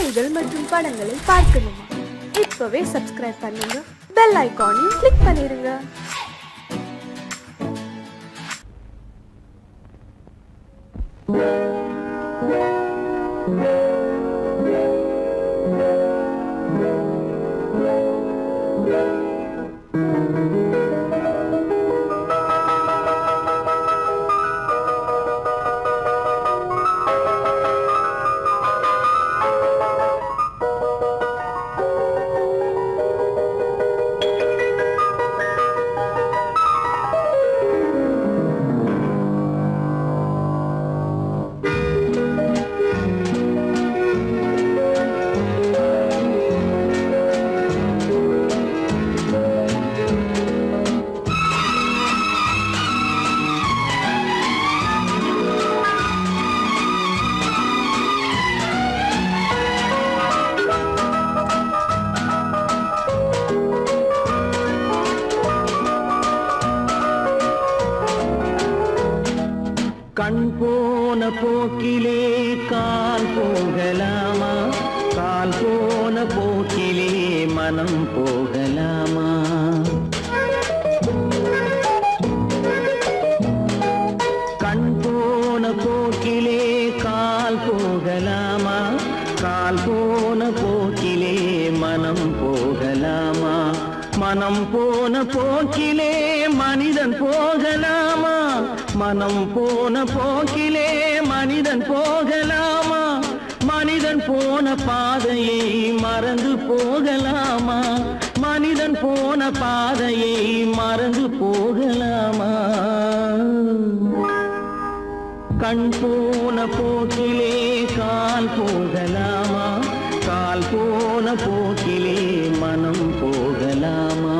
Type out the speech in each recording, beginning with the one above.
செய்திகள் மற்றும் படங்களை பார்க்கணுமா? இப்பவே சப்ஸ்கிரைப் பண்ணுங்க, பெல் ஐகானையும் கிளிக் பண்ணிருங்க. கண் போன போக்கிலே கால் போகலாமா? கால் போன போக்கிலே மனம் போகலாமா? கண் போன போக்கிலே கால் போகலாமா? கால் போன போக்கிலே மனம் போகலாமா? மனம் போன போக்கிலே மனிதன் போகலாமா? மனம் போன போக்கிலே மனிதன் போகலாமா? மனிதன் போன பாதையை மறந்து போகலாமா? மனிதன் போன பாதையை மறந்து போகலாமா? கண் போன போக்கிலே கால் போகலாமா? கால் போன போக்கிலே மனம் போகலாமா?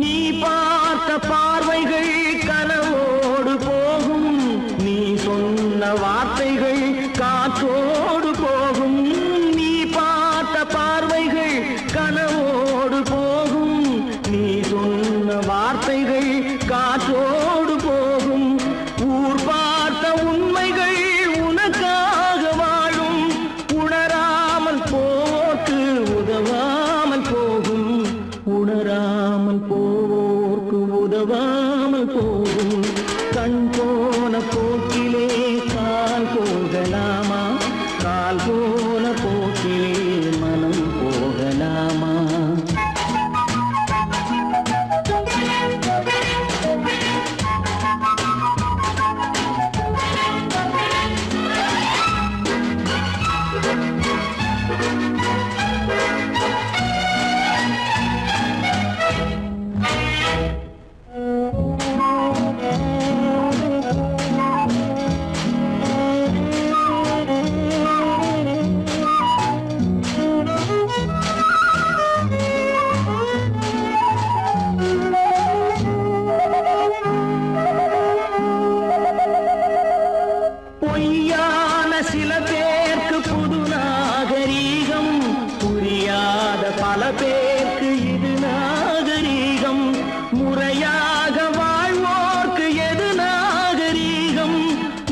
நீ பார்த்த பார்வைகள் கனவோடு போகும், நீ சொன்ன வார்த்தைகள் காற்றோடு போகும். நீ பார்த்த பார்வைகள் கனவோடு போகும், நீ சொன்ன வார்த்தைகள் காற்றோடு போகும். ஊர் பார்த்த உண்மைகள் உனக்காக வாழும், உணராமல் போக்கு உதவாமல் போகும். உணராமல் போவோர்க்கு உதவாமல் போகும். கண் போன போக்கிலே கால் போகலாமா? கால் போன போக்கிலே மனம் போகலாமா? பொய்யான சில பேருக்கு புது நாகரீகம், புரியாத பல பேருக்கு இது நாகரீகம். முறையாக வாழ்வோர்க்கு எது நாகரீகம்?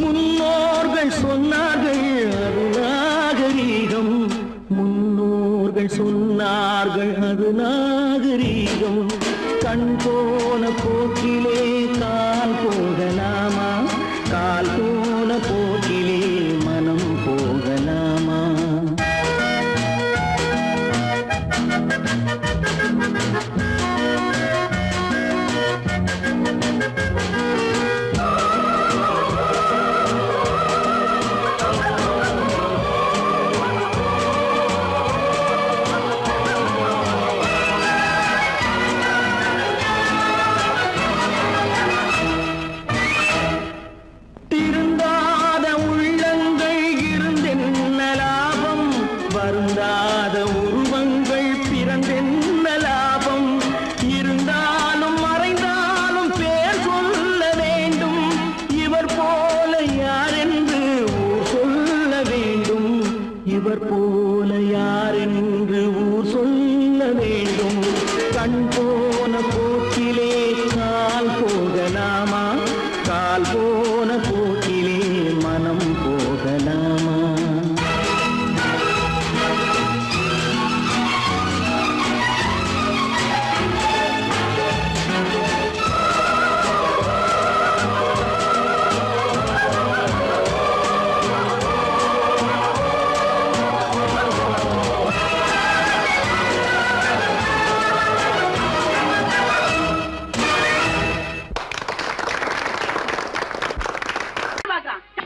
முன்னோர்கள் சொன்னார்கள் அது நாகரீகம். முன்னோர்கள் சொன்னார்கள் அது நாகரீகம். கண் போன போக்கிலே கால் போகலாமா? கால் போன போக்கிலே மனம் போகலாமா? திருந்தாத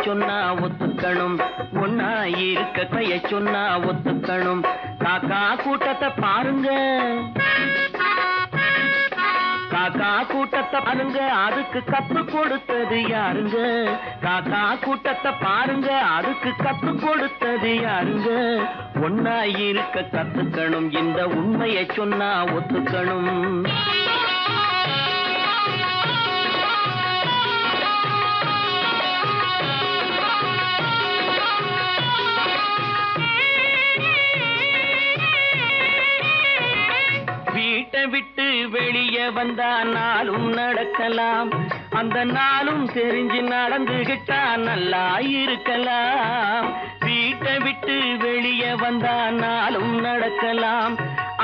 சொன்னா ஒத்துக்கணும், ஒன்னா இருக்க கைய சொன்னா ஒத்துக்கணும். காக்கா கூட்டத்தை பாருங்க, காக்கா கூட்டத்தை பாருங்க, அதுக்கு கத்து கொடுத்தது யாருங்க? காக்கா கூட்டத்தை பாருங்க, அதுக்கு கத்து கொடுத்தது யாருங்க? ஒன்னா இருக்க கத்துக்கணும், இந்த உண்மையை சொன்னா ஒத்துக்கணும். வீட்டை விட்டு வெளியே வந்தா நாளும் நடக்கலாம், அந்த நாளும் தெரிஞ்சு நடந்துகிட்டா நல்லா இருக்கலாம். வீட்டை விட்டு வெளியே வந்தா நாளும் நடக்கலாம்,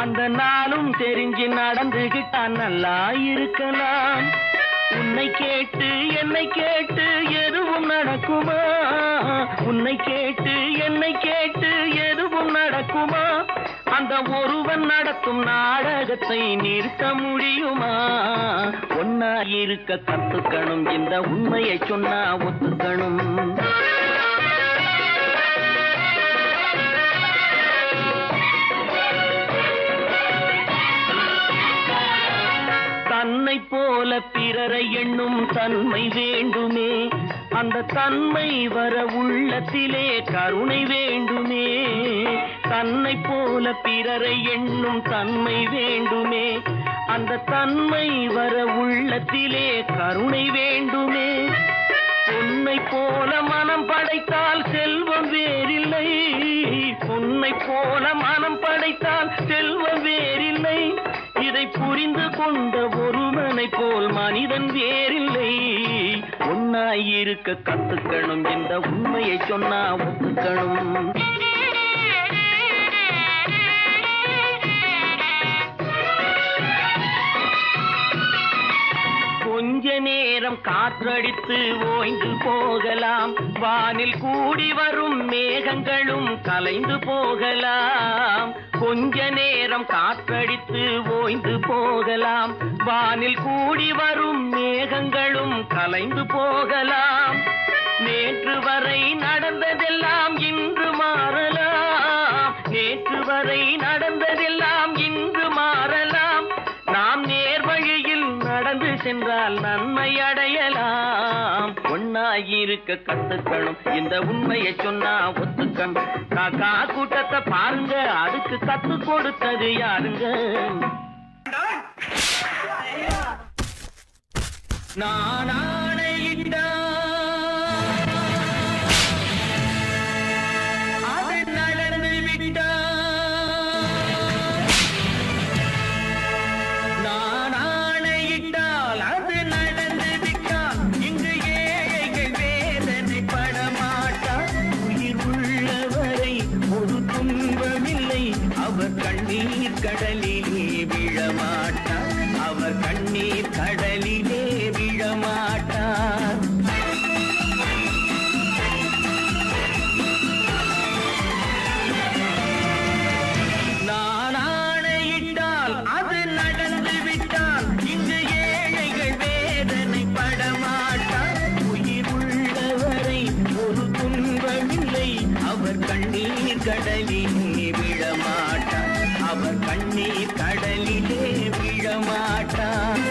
அந்த நாளும் தெரிஞ்சு நடந்துகிட்டா நல்லா இருக்கலாம். உன்னை கேட்டு என்னை கேட்டு எதுவும் நடக்குமா? உன்னை கேட்டு என்னை கேட்டு எதுவும் நடக்குமா? அந்த ஒருவன் நடத்தும் நாடகத்தை நிறுத்த முடியுமா? ஒன்னா இருக்க கத்துக்கணும், இந்த உண்மையை சொன்னா ஒத்துக்கணும். தன்னை போல பிறரை எண்ணும் தன்மை வேண்டுமே, அந்த தன்மை வர உள்ளத்திலே கருணை வேண்டுமே. தன்னை போல பிறரை எண்ணும் தன்மை வேண்டுமே, அந்த தன்மை வர உள்ளத்திலே கருணை வேண்டுமே. பொன்னை போல மனம் படைத்தால் செல்வம் வேறில்லை, பொன்னை போல மனம் படைத்தால் செல்வம் வேறில்லை. இதை புரிந்து கொண்ட ஒருவனை போல் மனிதன் வேறில்லை. ஒன்னாயிருக்க கத்துக்கணும், இந்த உண்மையை சொன்னா ஒத்துக்கணும். கொஞ்ச நேரம் காற்றடித்து ஓய்ந்து போகலாம், வானில் கூடி வரும் மேகங்களும் கலைந்து போகலாம். கொஞ்ச நேரம் காற்றடித்து ஓய்ந்து போகலாம், வானில் கூடி வரும் மேகங்களும் கலைந்து போகலாம். நேற்று வரை நடந்ததெல்லாம் இன்று மாறலாம், நேற்று வரை நடந்ததெல்லாம் இன்று மாறலாம். நாம் நேர்வழியில் நடந்து சென்றால் நன்மை அடையலாம். ஒன்னாயிருக்க கத்துக்கணும், இந்த உண்மையை சொன்னா ஒத்துக்கணும். காக்கா கூட்டத்தை பாருங்க, அதுக்கு கத்து கொடுத்தது யாருங்க? நான் ஆணையிட்டா அது நடந்து விட்டா, நான் ஆணையிட்டால் அது நடந்து விட்டால் இங்கு ஏழைகள் வேதனை படமாட்டார். உயிர் உள்ளவரை ஒரு துன்பமில்லை, அவர் கண்ணீர் கடலிலே விழமாட்டார், அவர் கண்ணீர் கடலிலே விழமாட்டார். நான் ஆணையிட்டால் அது நடந்து விட்டால் இங்கு ஏழைகள் வேதனை படமாட்டார். உயிர் உள்ளவரை ஒரு துன்பமில்லை, அவர் கண்ணீர் கடலிலே விழமாட்டார், அவர் கண்ணீர் கடலிலே விழமாட்டார்.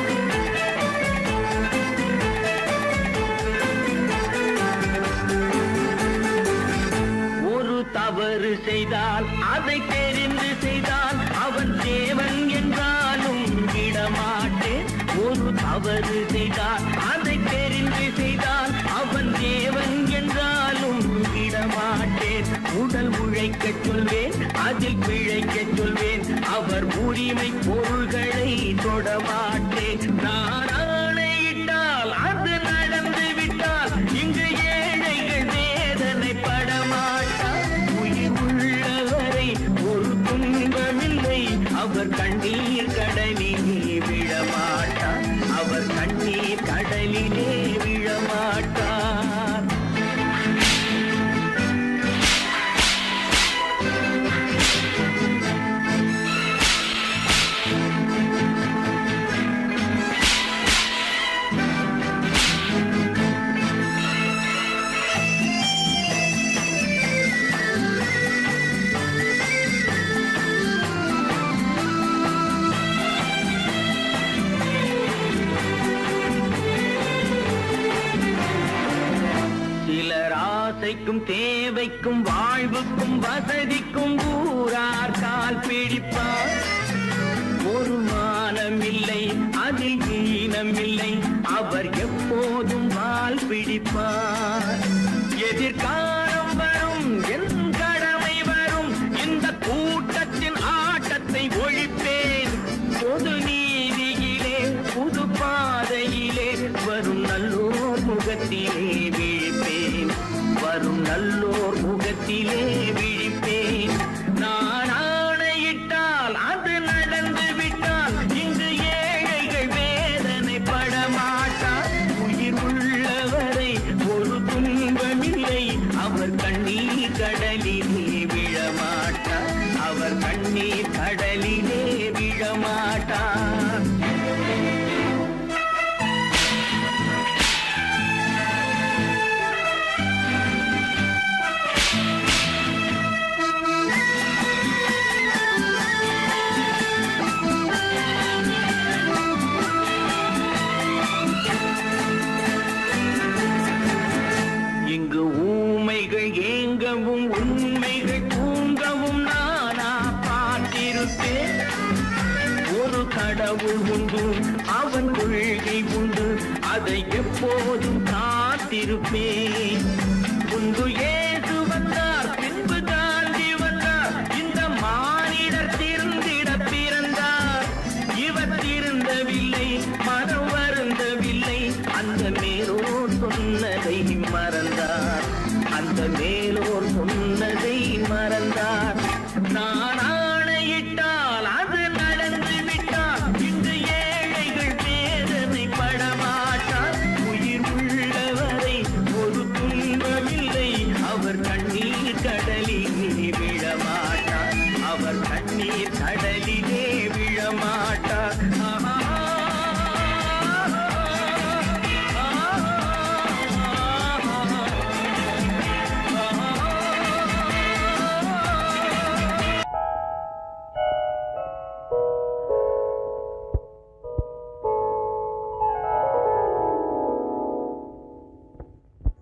ஒரு தவறு செய்தால் அதை தெரிந்து செய்தால் அவன் தேவன் என்றாலும் விடமாட்டேன். ஒரு தவறு செய்தால் அதை தெரிந்து செய்தால் அவன் தேவன் என்றாலும் விடமாட்டேன். உடல் உழைக்கச் சொல்வேன், அதில் பிழைக்கச் சொல்வேன், அவர் உரிமை பொருள்களை தொடமாட்டேன். நான் ஆணையிட்டால் அது நடந்து விட்டால் இங்கு ஏழைகள் வேதனை படமாட்டார். உயிர் உள்ளவரை ஒரு துன்பமில்லை, அவர் கண்ணீர் கடலிலே விழமாட்டார், அவர் கண்ணீர் கடலிலே விழமாட்டார். ஆசைக்கும் தேவைக்கும் வாழ்வுக்கும் வசதிக்கும் ஊரார் கால் பிடிப்பார். ஒரு மானமில்லை அதில் ஈனமில்லை, அவர் எப்போதும் வால் பிடிப்பார். எதிர்காலம் வரும் என் கடமை வரும், இந்த கூட்டத்தின் ஆட்டத்தை ஒழிப்பேன். பொது நீதியிலே புது பாதையிலே வரும் நல்லோர் முகத்திலே விழிப்பேன். வரும் நல்லோர் முகத்திலே விழிப்பேன். நான் ஆணையிட்டால் அது நடந்து விட்டால் இங்கு ஏழைகள் வேதனைப்பட மாட்டார். உயிர் உள்ளவரை ஒரு துன்பமில்லை, அவர் கண்ணீர் கடலிலே விழமாட்டார். அவர் கண்ணீர் கடலிலே விழமாட்டார். இங்கு ஊமைகள் ஏங்கவும் உண்மைகள் தூங்கவும் நானா பார்த்திருப்பேன். ஒரு கடவுள் உண்டு, அவன் கொள்கை உண்டு, அதை எப்போதும் காத்திருப்பேன். முன்பு இயேசு வந்தார், பின்பு காந்தி வந்தார், இந்த மானிடர் திருந்திட பிறந்தார். இவர் திருந்தவில்லை, மனம் வருந்தவில்லை, அந்த மேலோர் சொன்னதை மறந்தார். அந்த மேலோர் சொன்னதை மறந்தார். நான் ஆணையிட்டால் அது நடந்து விட்டால் இன்று ஏழைகள் வேதனைப்பட மாட்டார். உயிர் உள்ளவரை ஒரு துன்பமில்லை, அவர் கண்ணீர் கடலிலே விழமாட்டார். அவர் கண்ணீர் கடலிலே விழமாட்டார்.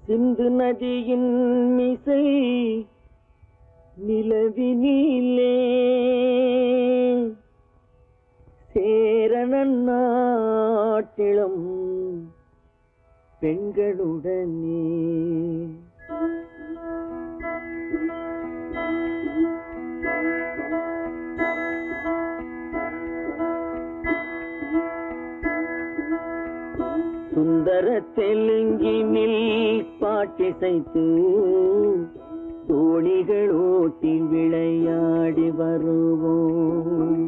சிந்து நதியின் மிசை நிலவினிலே சேரணன் நாட்டிளம் பெண்களுடனே சுந்தர தெலுங்கினில் பாட்டிசைத்து தோணிகள் ஓட்டி விளையாடி வருவோம்.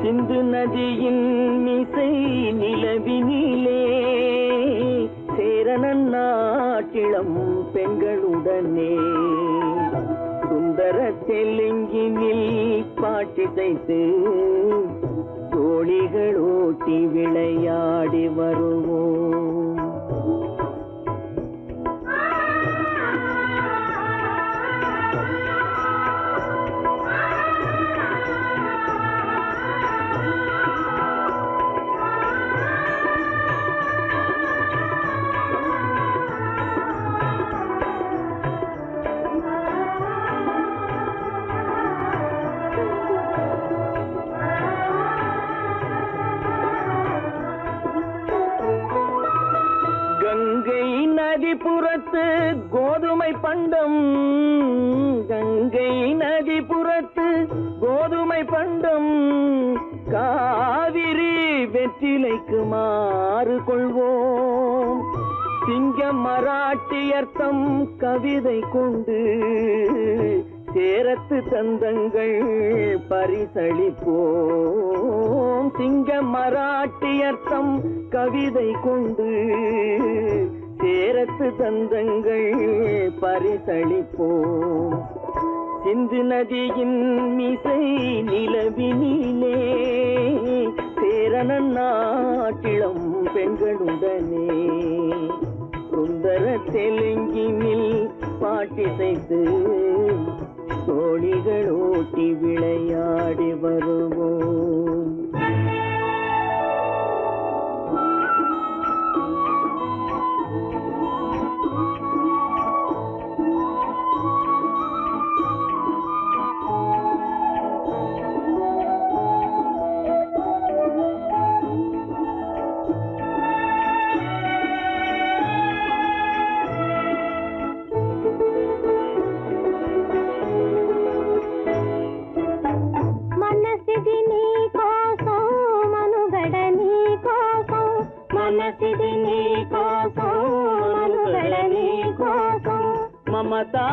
சிந்து நதியின் மிசை நிலவினிலே சேரணன் நாட்டிளம் பெண்களுடனே சுந்தர தெலுங்கினில் பாட்டிசைத்து தோணிகள் ஓட்டி விளையாடி வருவோம். கங்கை நதிபுறத்து கோதுமை பண்டம், கங்கை நதிபுறத்து கோதுமை பண்டம், காவிரி வெற்றிலைக்கு மாறு கொள்வோம். சிங்க மராட்டியர்த்தம் கவிதை கொண்டு சேரத்து தந்தங்கள் பரிசளிப்போம். சிங்க மராட்டியர்த்தம் கவிதை கொண்டு சேரத்து தந்தங்கள் பரிசளிப்போம். சிந்து நதியின் மிசை நிலவினிலே சேரணன் நாட்டிளம் பெண்களுடனே சுந்தர தெலுங்கினில் பாட்டிசைத்து தோழிகள் ஓட்டி விளையாடி வருவோம்.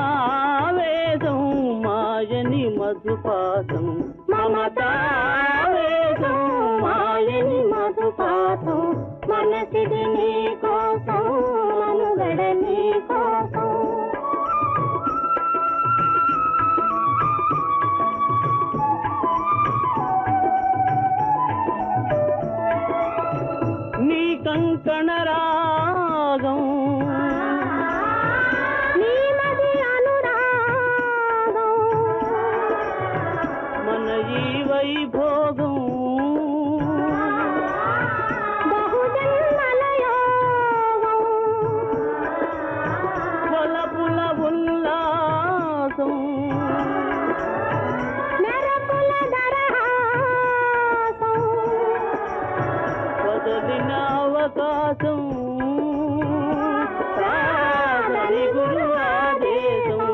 మమతావేదం మాయని మధుపాతం మమతావేదం మాయని మధుపాతం మనసిది నీ కోసం మనుగడ నీ కోసం నీ కంకణ రాగం వైభోగం బహుజన్మలయోగం కొలపుల ఉల్లాసం మెరపుల దరహాసం వదలిన అవకాశం సాగరి గురు ఆదేశం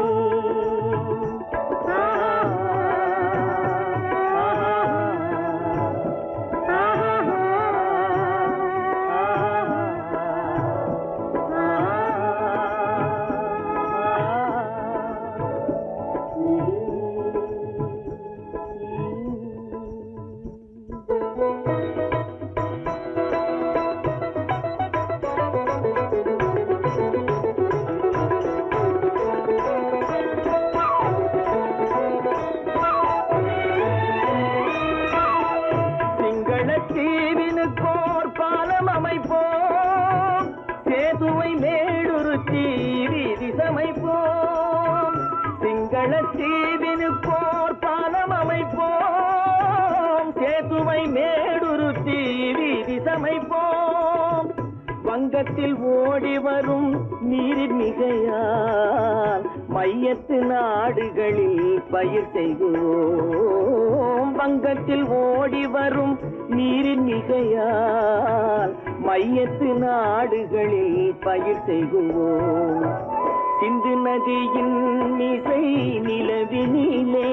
தீவினுக்கோர் பாலம் அமைப்போம் சேதுவை மேடுருத்தி வீதி சமைப்போம் சிங்கள தீவினுக்கோர் பாலம் அமைப்போம் சேதுவை மேடுருத்தி வீதி சமைப்போம் வங்கத்தில் ஓடி வரும் நீரின் மிகையால் மையத்து நாடுகளில் பயிர் செய்வோம் வங்கத்தில் ஓடி வரும் நீரின் மிகையால் மையத்து நாடுகளில் பயிர் செய்வோம் சிந்து நதியின் மிசை நிலவினிலே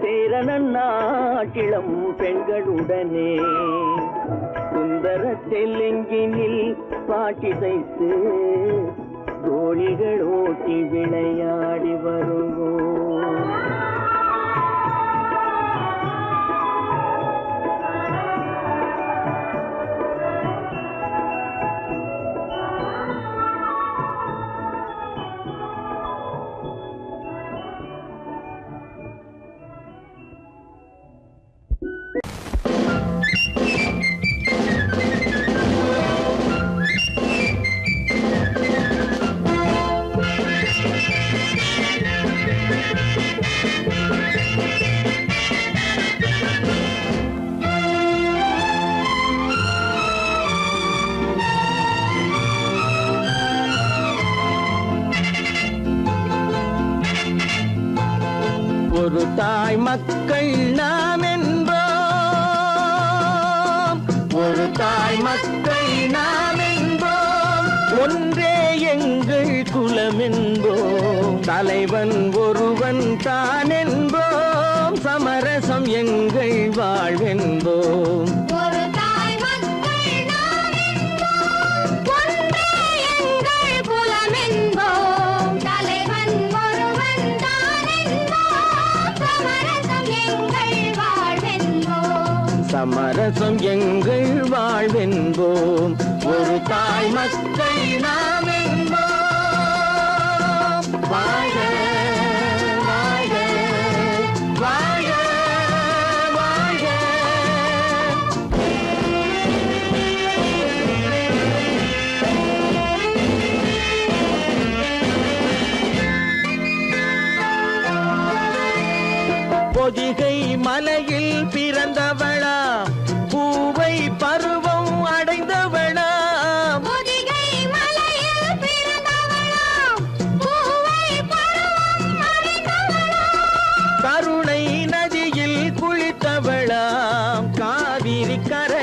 சேரணன் நாட்டிளம் பெண்களுடனே சுந்தர தெலுங்கினில் பாட்டிசைத்து தோழிகள் ஓட்டி விளையாடி வருவோம். ஒரு தாய் மக்கள் நாம் என்போம் ஒரு தாய் மக்கள் நாம் என்போம் ஒன்றே எங்கள் குலம் என்போம் தலைவன் ஒருவன் தான் என்போம் சமரசம் எங்கள் வாழ்வென்போம் சமரசம் எங்கள் வாழ்வென்போம் ஒரு தாய் மக்கள் நாம் என்போம் வாழ்க வாழ்க வாழ்க வாழ்க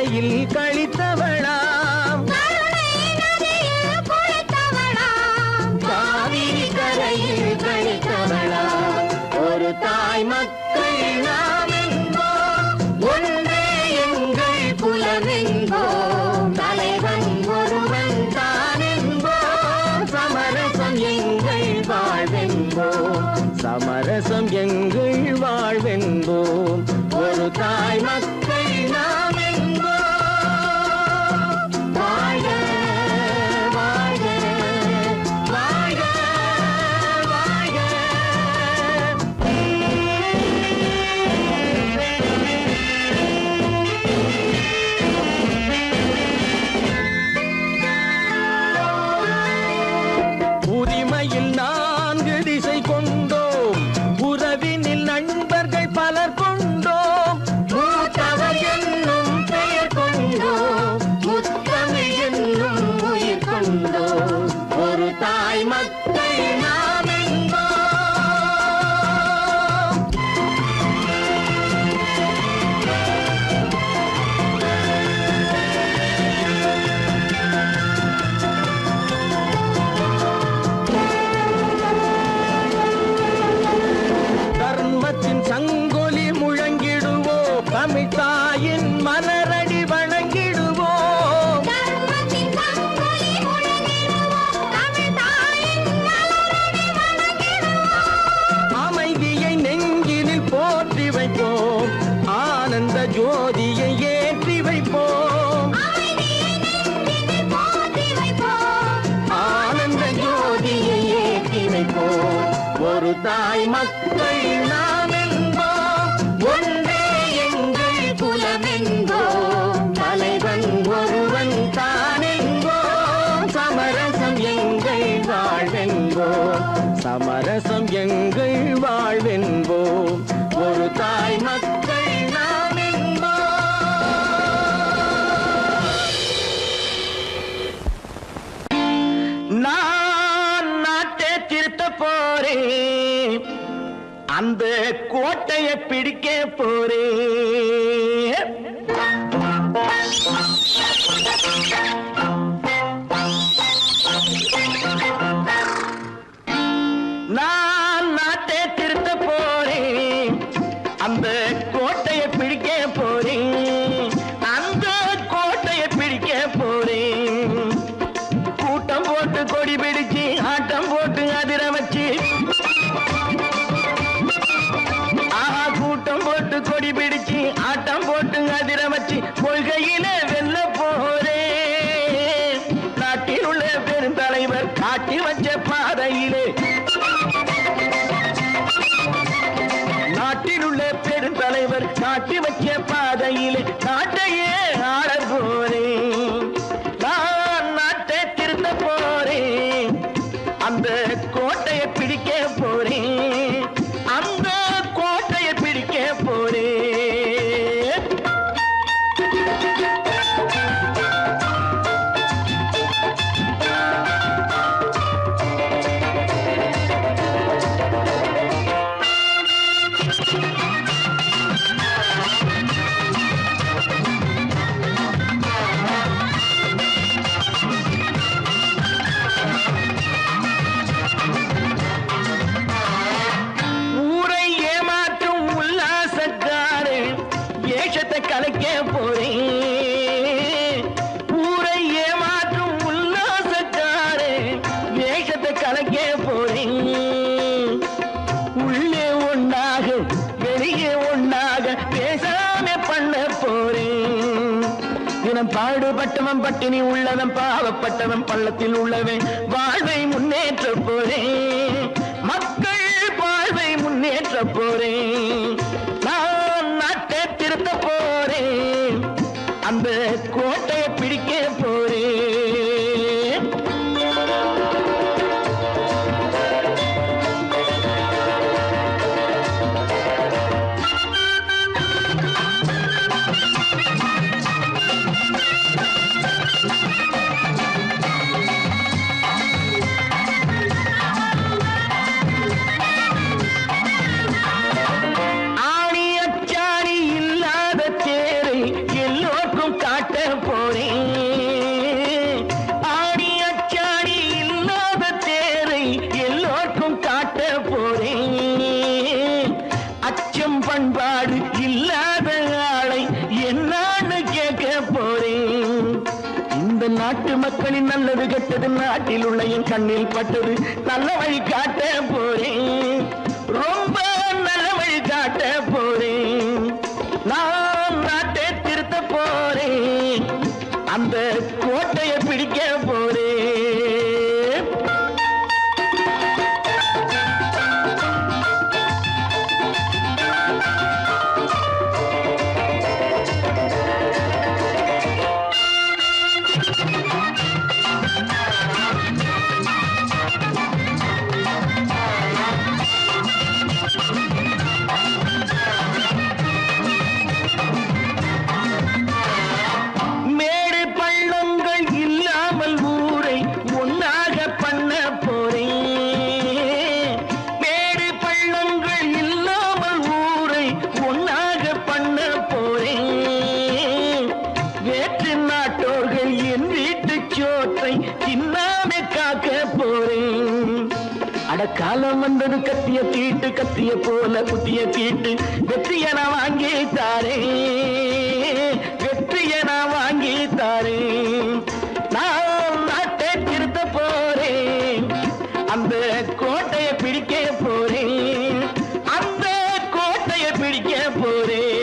கரையில் கழித்தவளாம் காவிரி கரையில் கழித்தவளாம் ஒரு தாய் மக்கள் நாம் என்போம் ஒன்றே எங்கள் குலம் என்போம் தலைவன் ஒருவன் தான் என்போம் சமரசம் எங்கள் வாழ்வென்போம் சமரசம் எங்கள் வாழ்வென்போம் ஒரு தாய் மக்கள் நாம் என்போம் வாழ்க வாழ்க வாழ்க வாழ்க உரிமையில் 4 திசை கொண்டோம் உறவினில் நண்பர்கள் பலர் கொண்டோம் மூத்தவர் என்னும் பெயர் கொண்டோம் முத்தமிழ் என்னும் உயிர் கொண்டோம் ஒரு தாய் மக்கள் நாம் என்போம் தர்மத்தின் சங்கொலி முழங்கிடுவோம் தமிழ் தாயின் மலரடி வணங்கிடுவோம் அமைதியை நெஞ்சினில் போற்றி வைப்போம் ஆனந்த ஜோதியை ஏற்றி வைப்போம் ஆனந்த ஜோதியை ஏற்றி வைப்போம் ஒரு தாய் மக்கள் நாம் என்போம் ஒன்றே எங்கள் குலம் என்போம் தலைவன் ஒருவன் தான் என்போம் சமரசம் எங்கள் வாழ்வென்போம் சமரசம் எங்கள் வாழ்வென்போம் ஒரு தாய் மக்கள் நாம் என்போம் நான் நாட்டை திருத்த போறேன் அந்த கோட்டையை பிடிக்க போறேன் நான் நாட்டை திருத்த போறேன் அந்த கோட்டையை பிடிக்க போறேன் அந்த கோட்டையை பிடிக்க போறேன் கூட்டம் போட்டு கொடி பிடிச்சு ஆட்டம் போட்டு அதிர வச்சு கூட்டம் போட்டு கொடி பிடிச்சு ஆட்டம் போட்டு அதிர வச்சு கொள்கையில வெல்ல போறேன் நாட்டில் உள்ள பெருந்தலைவர் காட்டி வச்ச பாதையிலே நாட்டில் உள்ள பெருந்தலைவர் காட்டி வச்ச பாதையிலே நாட்டையே ஆள போறேன் நான் நாட்டை திருத்த போறேன் அந்த கோட்டையை பிடிக்க போறேன் அந்த கோட்டையை பிடிக்க போறேன் ஊரை ஏமாற்றும் உல்லாசக்காரு ஏஷத்தை கலைக்க போறேன் ஊரை ஏமாற்றும் உல்லாசக்காரு ஏஷத்தை கலைக்க போறேன் உள்ளே ஒண்ணாக வெளியே ஒண்ணாக பேசாம பண்ண போறேன் தினம் பாடுபட்டவன் பட்டினி உள்ளவன் பாவப்பட்டவன் பள்ளத்தில் உள்ளவன் வாழ்வை முன்னேற்ற போறேன் மக்கள் வாழ்வை முன்னேற்ற போறேன் நான் நாட்டை திருத்த போறேன் அந்த கோட்டையை பிடிக்க போறேன் ஆணி அச்சாணி இல்லாத தேரை எல்லோருக்கும் காட்டி இந்த நாட்டு மக்களின் நல்லது கெட்டது நாட்டில் உள்ள என் கண்ணில் பட்டது. நல்ல வழி காட்ட போறேன், ரொம்ப நல்ல வழி காட்ட போறேன். நான் நாட்டை திருத்த போறேன், அந்த கோட்டையை பிடிக்க போறேன். காலம் வந்தது கத்திய தீட்டு, கத்திய போல குத்திய தீட்டு. வெற்றிய நான் வாங்கி தாரே, வெற்றிய நான் வாங்கி தாரே. நான் நாட்டை திருத்த போறேன், அந்த கோட்டையை பிடிக்க போறேன், அந்த கோட்டையை பிடிக்க போறேன்.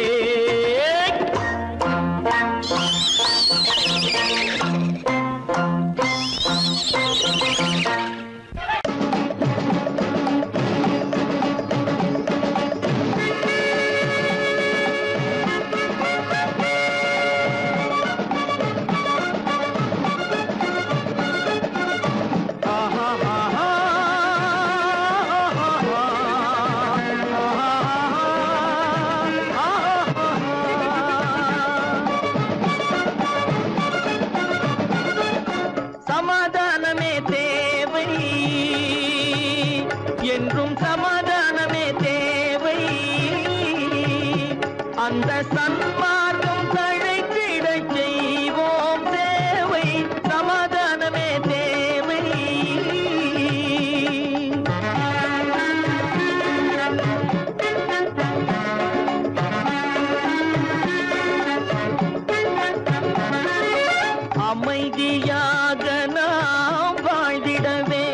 என்றும் சமாதானமே தேவை, அந்த சன்மார்க்கம் தழைத்திடச் செய்வோம் சேவை. சமாதானமே தேவை. அமைதியாக நாம் வாழ்ந்திடவே,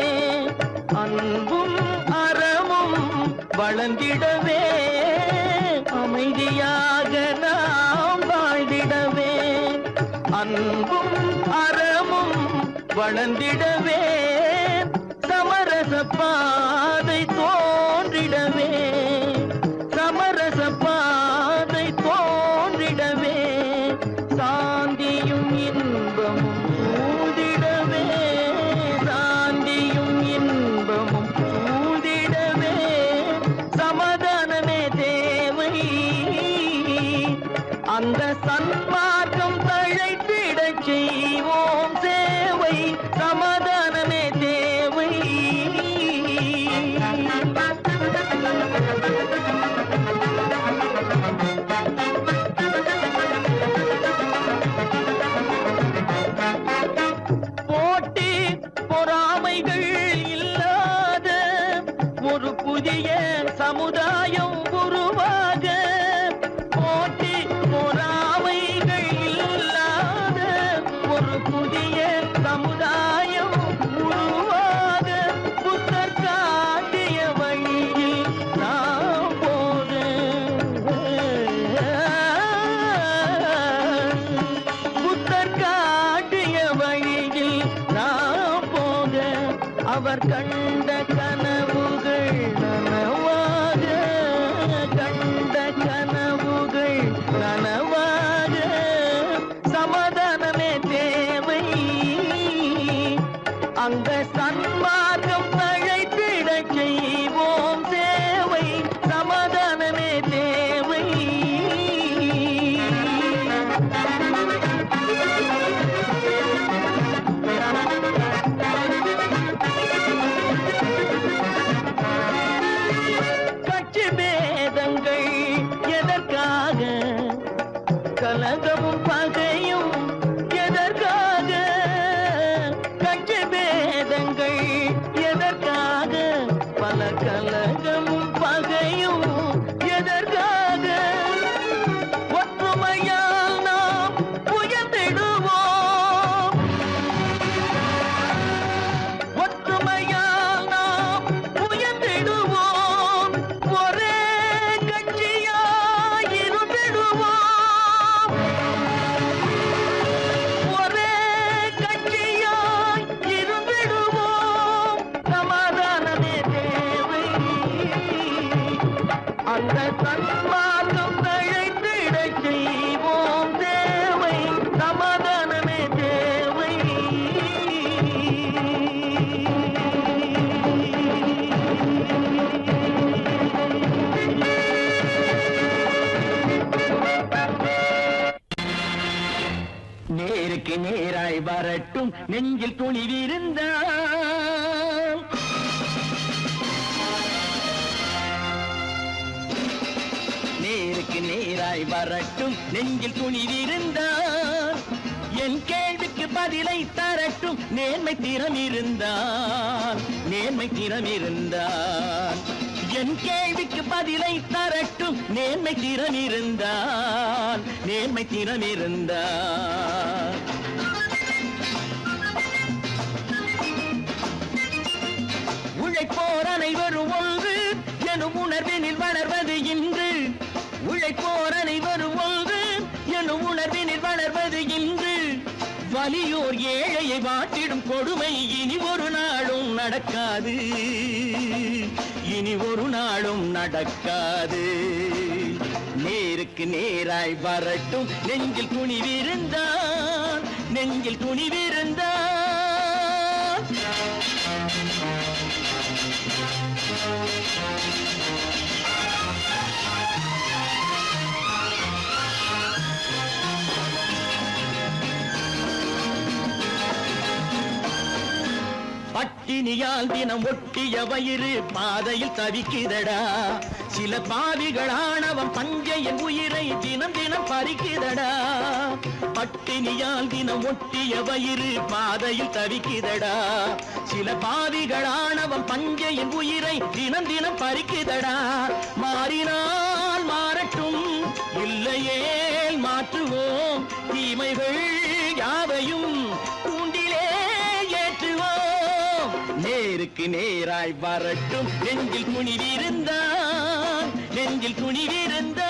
அன்பும் அறமும் வளர்ந்திடவே. அமைதியாக நாம் வாழ்ந்திடவே, அன்பும் அறமும் வளர்ந்திடவே. சமரச பாதை தோன்றிடவே, சமரச பாதை தோன்றிடவே. சாந்தியும் இன்பமும் சூழ்ந்திடவே, சாந்தியும் இன்பமும் சூழ்ந்திடவே. சமாதானமே தேவை, அந்த சன்மார்க்கம் தழைத்திடச் செய்வோம் சேவை. சமாதானமே தேவை. போட்டி பொறாமைகள் இல்லாத ஒரு புதிய சமுதாயம் உருவாக. போட்டி பொறாமைகள் இல்லாத ஒரு புதிய சமுதாயம் உருவாக. புத்தர் காட்டிய வழியில் நாம் போக, புத்தர் காட்டிய வழியில் நாம் போக. அவர் கண்ட கனவுகள் நனவாக, கண்ட கனவுகள் நனவாக. சமாதானமே தேவை, அந்த சன்மார்க்கம் தழைத்திடச் செய்வோம் சேவை. சமாதானமே தேவை. நேருக்கு நேராய் வரட்டும் நெஞ்சில் துணிவிருந்தான். நேருக்கு நேராய் வரட்டும் நெஞ்சில் துணிவிருந்தான். என் கேள்விக்கு பதிலை தரட்டும் நேர்மை திறம் இருந்தான். நேர்மை திறம் இருந்தான். என் கேள்விக்கு பதிலை தரட்டும் நேர்மை திறம் இருந்தான். நேர்மை திறம் இருந்தான். உழைப்போர் அனைவரும் ஒன்று எனும் உணர்வினில் வளர்வது இன்று. உழைப்போர் அனைவரும் ஒன்று எனும் உணர்வினில் வளர்வது இன்று. வலியோர் ஏழையை வாட்டிடும் கொடுமை இனி ஒரு நாளும் நடக்காது. இனி ஒரு நாளும் நடக்காது. நேருக்கு நேராய் வரட்டும் நெஞ்சில் துணிவிருந்தான். நெஞ்சில் துணிவிருந்தான். பட்டினியால் தினம் ஒட்டிய வயிறு பாதையில் தவிக்குதடா. சில பாவிகளானவன் பஞ்சையின் உயிரை தினம் தினம் பறிக்குதடா. பட்டினியால் தினம் ஒட்டிய வயிறு பாதையில் தவிக்குதடா. சில பாவிகளானவன் பஞ்சையின் உயிரை தினம் தினம் பறிக்குதடா. மாறினால் மாறட்டும் இல்லையே மாற்றுவோம். தீமைகள் யாவையும் கூண்டிலே ஏற்றுவோம். நேருக்கு நேராய் வரட்டும் நெஞ்சில் துணிவிருந்தான். நெஞ்சில் துணிவிருந்தான்.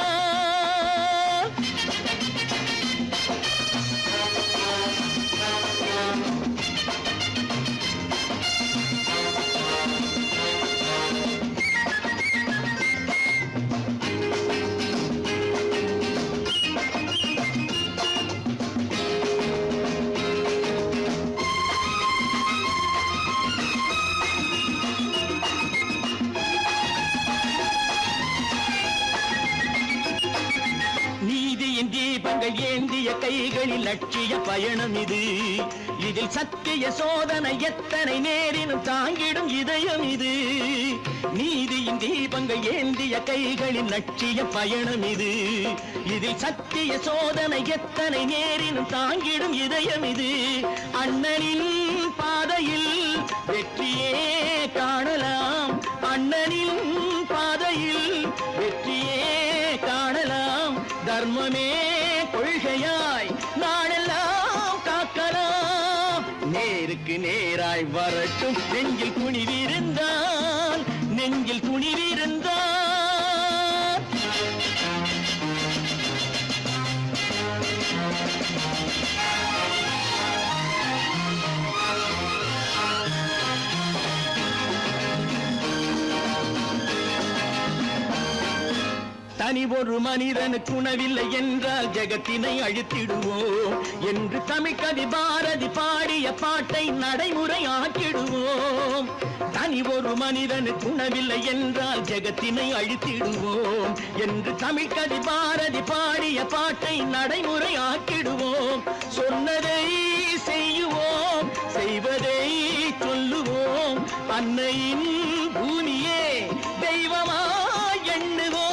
தீபங்கள் ஏந்திய கைகளில் லட்சிய பயணம் இது. இதில் சத்திய சோதனை எத்தனை நேரினும் தாங்கிடும் இதயம் இது. நீதியின் தீபங்கள் ஏந்திய கைகளில் லட்சிய பயணம் இது. இதில் சத்திய சோதனை எத்தனை நேரினும் தாங்கிடும் இதயம் இது. அண்ணனின் பாதையில் வெற்றியே காணலாம். அண்ணனின் பாதையில் வெற்றியே காணலாம். தர்மமே கொள்கையாய் நாடெல்லாம் காக்கலாம். நேருக்கு நேராய் வரட்டும் நெஞ்சில் துணிவிருந்தான். நெஞ்சில் துணிவிருந்தான். தனி ஒரு மனிதனுக்கு உணவில்லை என்றால் ஜெகத்தினை அழித்திடுவோம் என்று தமிழ்கவி பாரதி பாடிய பாட்டை நடைமுறை ஆக்கிடுவோம். தனி ஒரு மனிதனுக்கு உணவில்லை என்றால் ஜெகத்தினை அழித்திடுவோம் என்று தமிழ்கவி பாரதி பாடிய பாட்டை நடைமுறை ஆக்கிடுவோம். சொன்னதை செய்யுவோம், செய்வதை சொல்லுவோம். அன்னையின் பூமியே தெய்வமா எண்ணுவோம்.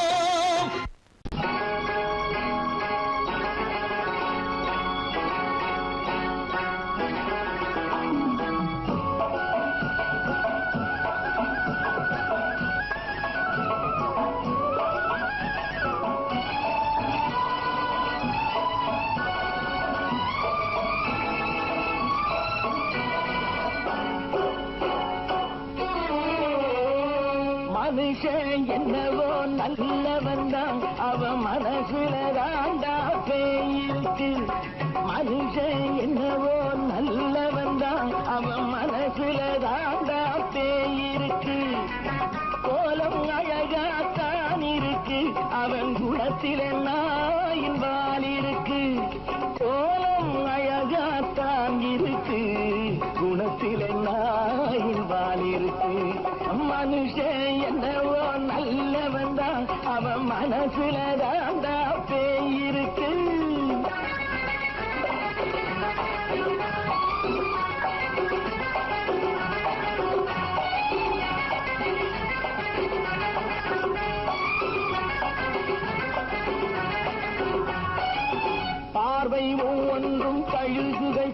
மனுஷன் என்னவோ நல்லவன் தான், அவன் மனசுல தாண்டா பேயிருக்கு. மனுஷன் என்னவோ நல்லவன் தான், அவன் மனசுல தாண்டா பேயிருக்கு. கோலம் அழகாத்தான் இருக்கு, அவன் குணத்தில நாயின் வால் இருக்கு. கோலம் அழகாத்தான் இருக்கு, குணத்தில நாயின் வால் இருக்கு. மனுஷன் என்னவோ நல்லவன் தான், அவன் மனசுல தாண்டா பேயிருக்கு.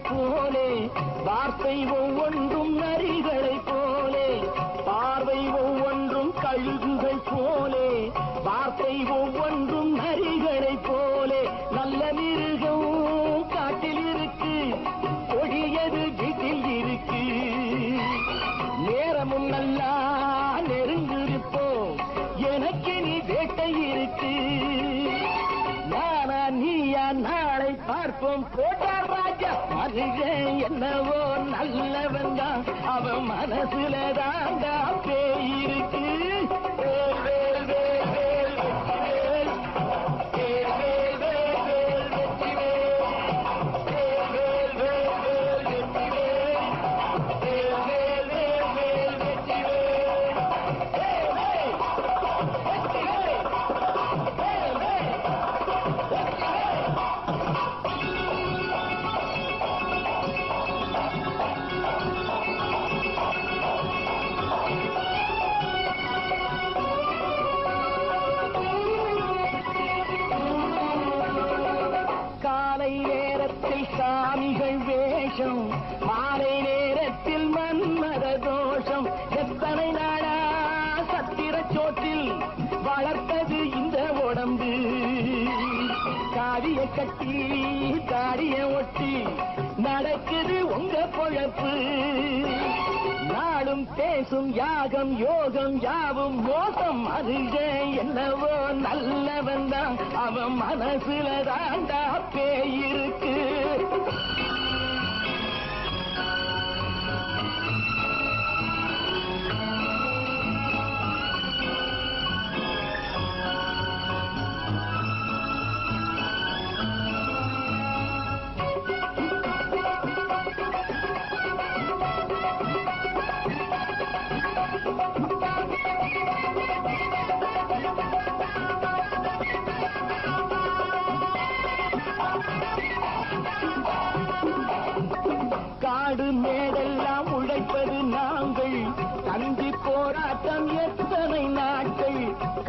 போலே வார்த்தை ஒவ்வொன்றும் நரிகளை போலே பார்வை ஒவ்வொன்றும் கழுகுகள் போலே வார்த்தை ஒவ்வொன்றும் நரிகளை போலே நல்ல மிருகம் காட்டில் இருக்கு கொடியது வீட்டில் இருக்கு நேரமும் நல்லா நெருங்கிருப்போம் எனக்கு நீ வேட்டை இருக்கு நானா நீயா நாளை பார்ப்போம் போட்டார் ராஜா மனுஷன் என்னவோ நல்லவன் தான் அவன் மனசுல தாண்டா பேய் இருக்கு வேல், வேல், வேல், வேல், வெற்றிவேல். வேல், வேல், வேல், வேல், வெற்றிவேல். வேல், வேல், வேல், வேல், வெற்றிவேல். வேல், வேல், வேல், வேல், வெற்றிவேல். வேல், வேல், வெற்றிவேல். வேல், வேல், வெற்றிவேல். காலை நேரத்தில் சாமிகள் வேஷம் மாலை நேரத்தில் மன்மத தோஷம் எத்தனை நாளா சத்திர சோற்றில் வளர்த்தது இந்த உடம்பு காடிய கட்டி தாடிய ஒட்டி நடக்குது உங்க பொழப்பு நாளும் பேசும் யாகம் யோகம் யாவும் மோசம் மனுஷன் என்னவோ நல்லவன் தான் அவன் மனசுல தாண்டா பேய் இருக்கு காடு மேடெல்லாம் உழைப்பது நாங்கள் தந்தி போராட்டம் எத்தனை நாட்கள்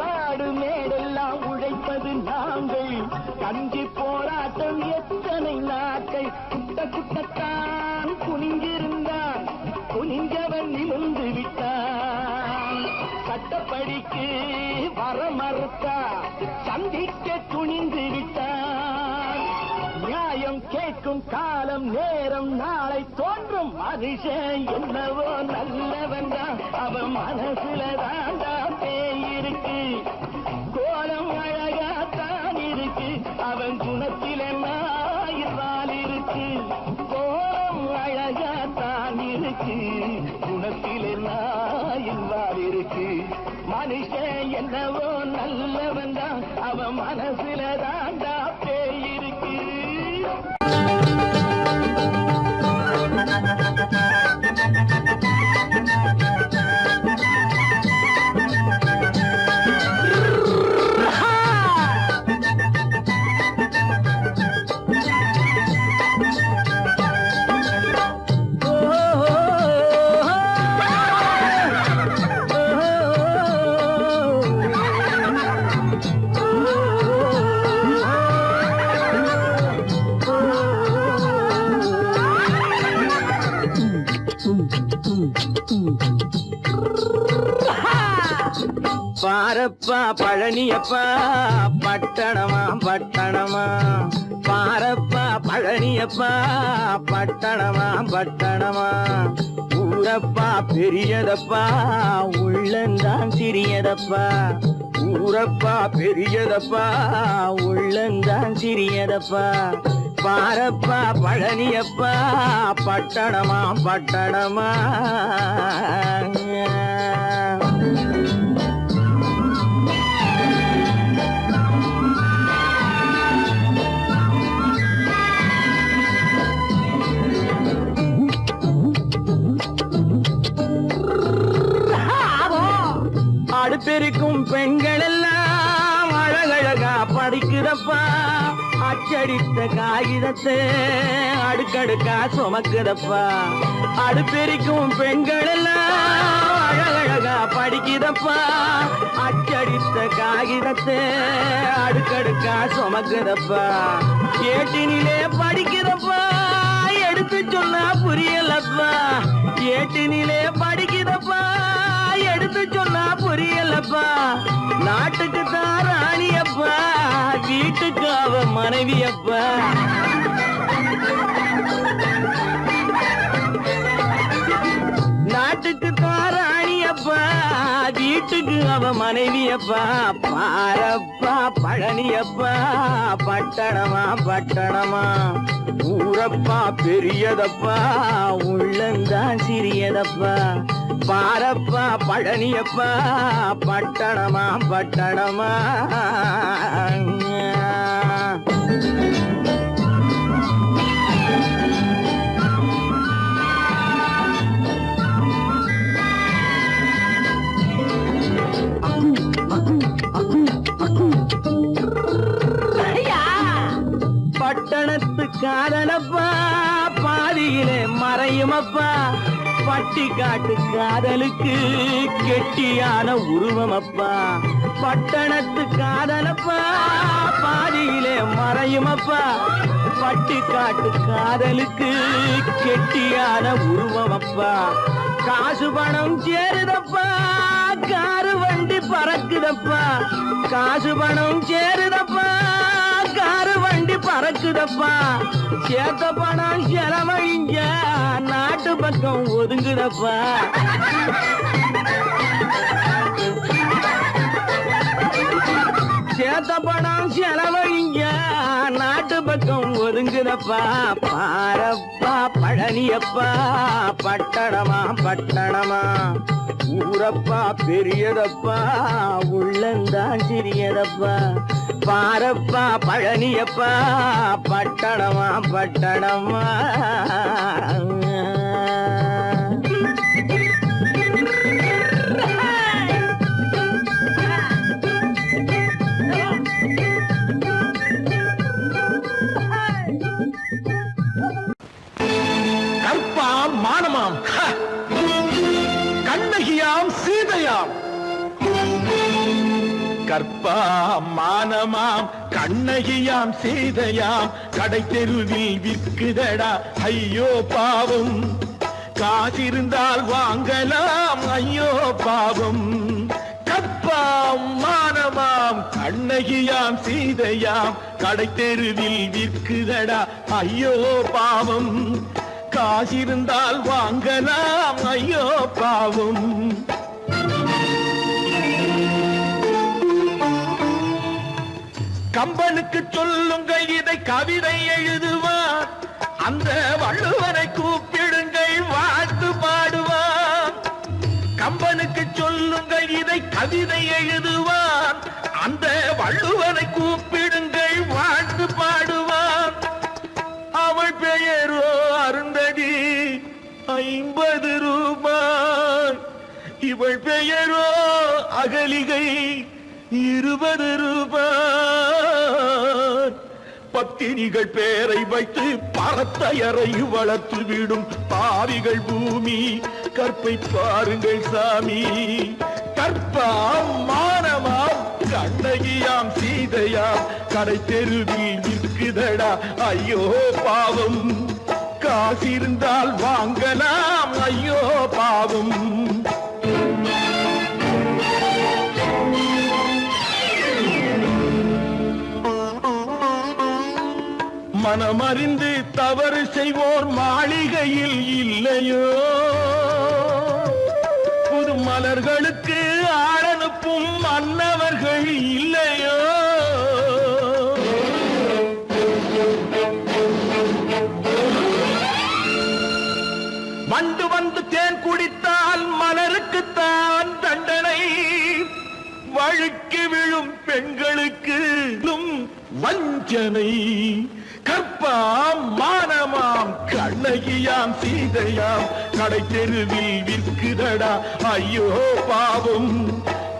காடு மேடெல்லாம் உழைப்பது நாங்கள் தந்தி போராட்டம் எத்தனை நாட்கள் குட்ட குட்டத்தான் குனிஞ்சிருந்தான் குனிஞ்சவன் நிமிர்ந்து விட்டான் சட்டப்படிக்கு வர மறுத்தா சந்திக்க துணிந்து விட்டான் நியாயம் கேட்கும் காலம் நேரம் நாளை தோன்றும் மனுஷன் என்னவோ நல்லவன் தான் அவன் மனசுல தாண்டா பேய் இருக்கு கோலம் அழகாத்தான் இருக்கு அவன் குணத்தில நாயினால் இருக்கு கோலம் அழகாத்தான் இருக்கு குணத்தில நாயினால் இருக்கு மனுஷன் என்னவோ நல்லவன் தான் அவன் மனசுல தாண்டா பேய் இருக்கு பாரப்பா பழனியப்பா பட்டணமா பட்டணமா பாரப்பா பழனியப்பா பட்டணமா பட்டணமா ஊரப்பா பெரியதப்பா உள்ளந்தான் சிறியதப்பா ஊரப்பா பெரியதப்பா உள்ளந்தான் சிறியதப்பா பாரப்பா பழனியப்பா பட்டணமா பட்டணமா அடுப்பெருக்கும் பெண்கள் எல்லாம் அழகழகா படிக்கிறப்பா அச்சடித்த காகிதத்தை அடுக்கடுக்கா சுமக்குதப்பா அடுப்பெருக்கும் பெண்கள் எல்லாம் அழகழகா படிக்கிறப்பா அச்சடித்த காகிதத்தை அடுக்கடுக்கா சுமக்குதப்பா ஏட்டினிலே படிக்கிறப்பா எடுத்து சொன்னா புரியலப்பா ஏட்டினிலே படிக்குதப்பா எடுத்து சொன்னா புரியலப்பா நாட்டுக்கு தான் ராணியப்பா வீட்டுக்கு அவ மனைவியப்பா நாட்டுக்கு தான் ராணியப்பா வீட்டுக்கு அவ மனைவியப்பா பாரப்பா பழனியப்பா பட்டணமா பட்டணமா ஊரப்பா பெரியதப்பா உள்ளந்தான் சிறியதப்பா பாரப்பா பழனியப்பா பட்டணமா பட்டணமா பட்டணத்து காதலப்பா பாதியிலே மறையுமப்பா பட்டி காட்டு காதலுக்கு கெட்டியான உருவமப்பா பட்டணத்து காதலப்பா பாதியிலே மறையுமப்பா பட்டி காட்டு காதலுக்கு கெட்டியான உருவமப்பா காசு பணம் சேருதப்பா காரு வண்டி பறக்குதப்பா காசு பணம் சேருதப்பா காரு வண்டி பறக்குதப்பா சேத்த பணம் செலவழிஞ்ச நாட்டு பக்கம் ஒதுங்குதப்பா சேத்த பணம் செலவழிஞ்ச நாட்டு பக்கம் ஒதுங்குதப்பா பாரப்பா பழனியப்பா பட்டணமா பட்டணமா ஊரப்பா பெரியதப்பா உள்ளந்தான் சிறியதப்பா பாரப்பா பழனியப்பா பட்டணமா பட்டணமா கற்பாம் மானமாம் கண்ணகியாம் சீதையாம் கற்பாம் மானமாம் கண்ணகியாம் சீதையாம் கடை தெருவில் விற்குதடா ஐயோ பாவம் காசிருந்தால் வாங்கலாம் ஐயோ பாவம் கற்பாம் மானமாம் கண்ணகியாம் சீதையாம் கடை தெருவில் விற்குதடா ஐயோ பாவம் காசிருந்தால் வாங்கலாம் ஐயோ பாவம் கம்பனுக்கு சொல்லுங்கள் இதை கவிதை எழுதுவார் அந்த வள்ளுவரை கூப்பிடுங்கள் வாழ்த்து பாடுவார் கம்பனுக்கு சொல்லுங்கள் இதை கவிதை எழுதுவார் அந்த வள்ளுவரை கூப்பிடுங்கள் வாழ்த்து பாடுவார் அவள் பெயரோ அருந்ததி 50 ரூபாய் இவள் பெயரோ அகலிகை 20 ரூபாய் பத்தினிகள் பேரை வைத்து பரத்தையரை வளர்த்து விடும் பாவிகள் பூமி கற்பை பாருங்கள் சாமி கற்பாம் மானமாம் கண்ணகியாம் சீதையாம் கடை தெருவில் விற்குதடா ஐயோ பாவம் காசிருந்தால் வாங்கலாம் ஐயோ பாவம் மனமறிந்து தவறு செய்வோர் மாளிகையில் இல்லையோ புது மலர்களுக்கு ஆளனுப்பும் மன்னவர்கள் இல்லையோ வண்டு வந்து தேன் குடித்தால் மலருக்குத்தான் தண்டனை வழுக்கி விழும் பெண்களுக்கு வஞ்சனை கற்பாம் மானமாம் கண்ணகியாம் சீதையாம் கடை தெருவில் விற்குதடா ஐயோ பாவம்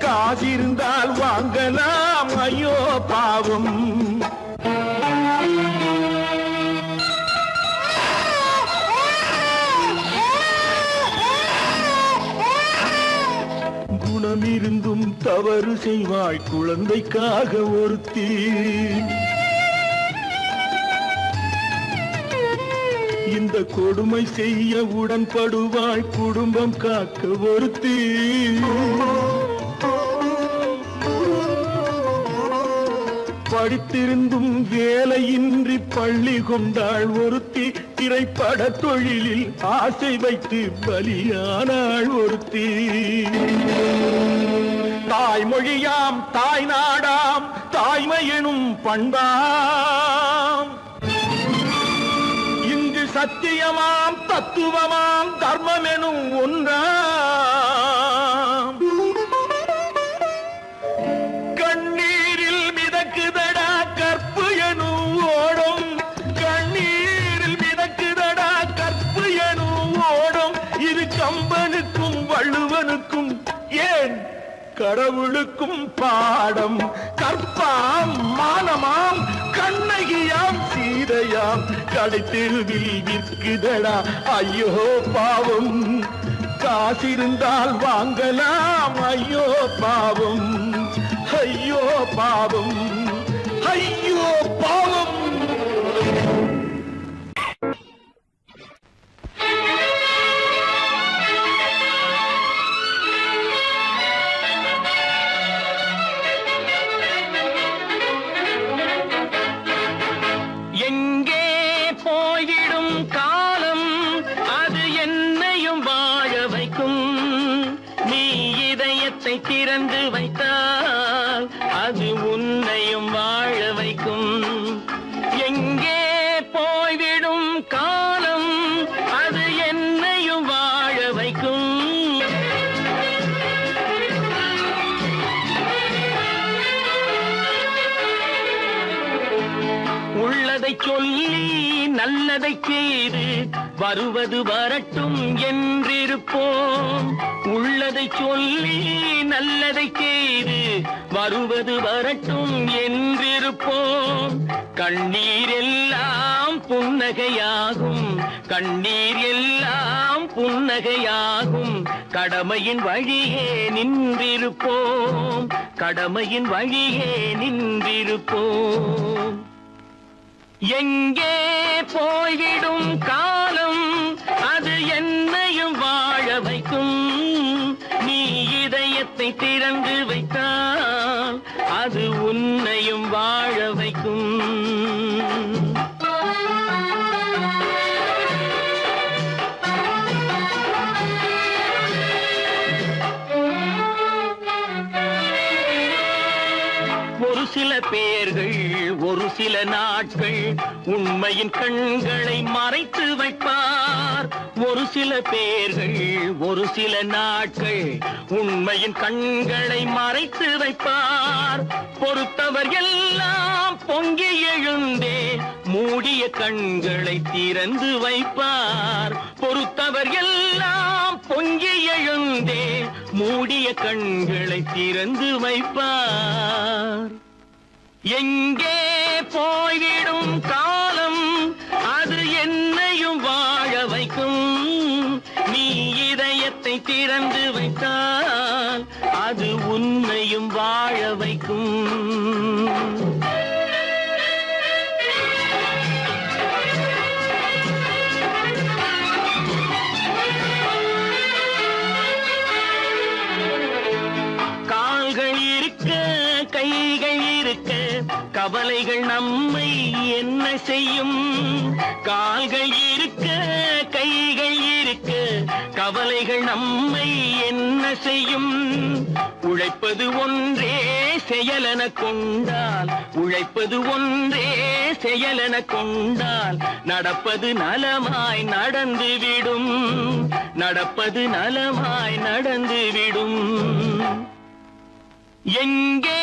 காசிருந்தால் வாங்கலாம் ஐயோ பாவம் குணமிருந்தும் தவறு செய்வாய் குழந்தைக்காக ஒருத்தி இந்த கொடுமை செய்ய உடன்படுவாய் குடும்பம் காக்க ஒருத்தி படித்திருந்தும் வேலையின்றி பள்ளி கொண்டாள் ஒருத்தி திரைப்பட தொழிலில் ஆசை வைத்து பலியானாள் ஒருத்தி தாய்மொழியாம் தாய் நாடாம் தாய்மை எனும் பண்பாம் இங்கு சத்தியமாம் தத்துவமாம் தர்மம் எனும் ஒன்றாம் கண்ணீரில் மிதக்குதடா கற்பு எனும் ஓடும் கண்ணீரில் மிதக்குதடா கற்பு எனும் ஓடும் இது கம்பனுக்கும் வள்ளுவனுக்கும் ஏன் கடவுளுக்கும் பாடம் கற்பாம் மானமாம் கண்ணகியாம் சீதையாம் கடைத்தெருவில் விற்குதடா ஐயோ பாவம் காசிருந்தால் வாங்கலாம் ஐயோ பாவம் ஐயோ பாவம் ஐயோ பாவம் திறந்து வைத்தால் அது உன்னையும் வாழ வைக்கும் எங்கே போய்விடும் காலம் அது என்னையும் வாழ வைக்கும் உள்ளதை சொல்லி நல்லதை செய்து வருவது வரட்டும் என்றிருப்போம் உள்ளதை சொல்லி நல்லதை செய்து வருவது வரட்டும் என்றிருப்போம் கண்ணீர் எல்லாம் புன்னகையாகும் கண்ணீர் எல்லாம் புன்னகையாகும் கடமையின் வழியே நின்றிருப்போம் கடமையின் வழியே நின்றிருப்போம் எங்கே போய்விடும் காலம் அது என்னையும் வாழ வைக்கும் நீ இதயத்தை திறந்து வைத்தால் அது உன்னையும் வாழ வைக்கும் ஒரு சில பேர்கள் ஒரு சில நாட்கள் உண்மையின் கண்களை மறைத்து வைப்பார் ஒரு சில பேர்கள் ஒரு சில நாட்கள் உண்மையின் கண்களை மறைத்து வைப்பார் பொறுத்தவர் எல்லாம் பொங்கி எழுந்தே மூடிய கண்களை திறந்து வைப்பார் பொறுத்தவர் எல்லாம் பொங்கி எழுந்தே மூடிய கண்களை திறந்து வைப்பார் எங்கே போய்விடும் காலம் அது என்னையும் வாழ வைக்கும் நீ இதயத்தை திறந்து வைத்தால் அது உன்னையும் வாழ வைக்கும் கால்கள் இருக்க கைகள் இருக்க கவலைகள் நம்மை என்ன செய்யும் கால்கள் இருக்க கைகள் இருக்க கவலைகள் நம்மை என்ன செய்யும் உழைப்பது ஒன்றே செயலென கொண்டால் உழைப்பது ஒன்றே செயலென கொண்டால் நடப்பது நலமாய் நடந்துவிடும் நடப்பது நலமாய் நடந்துவிடும் எங்கே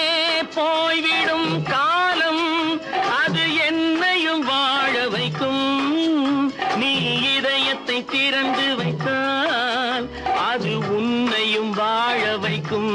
போய்விடும் காலம் அது என்னையும் வாழ வைக்கும் நீ இதயத்தை திறந்து வைத்தால் அது உன்னையும் வாழ வைக்கும்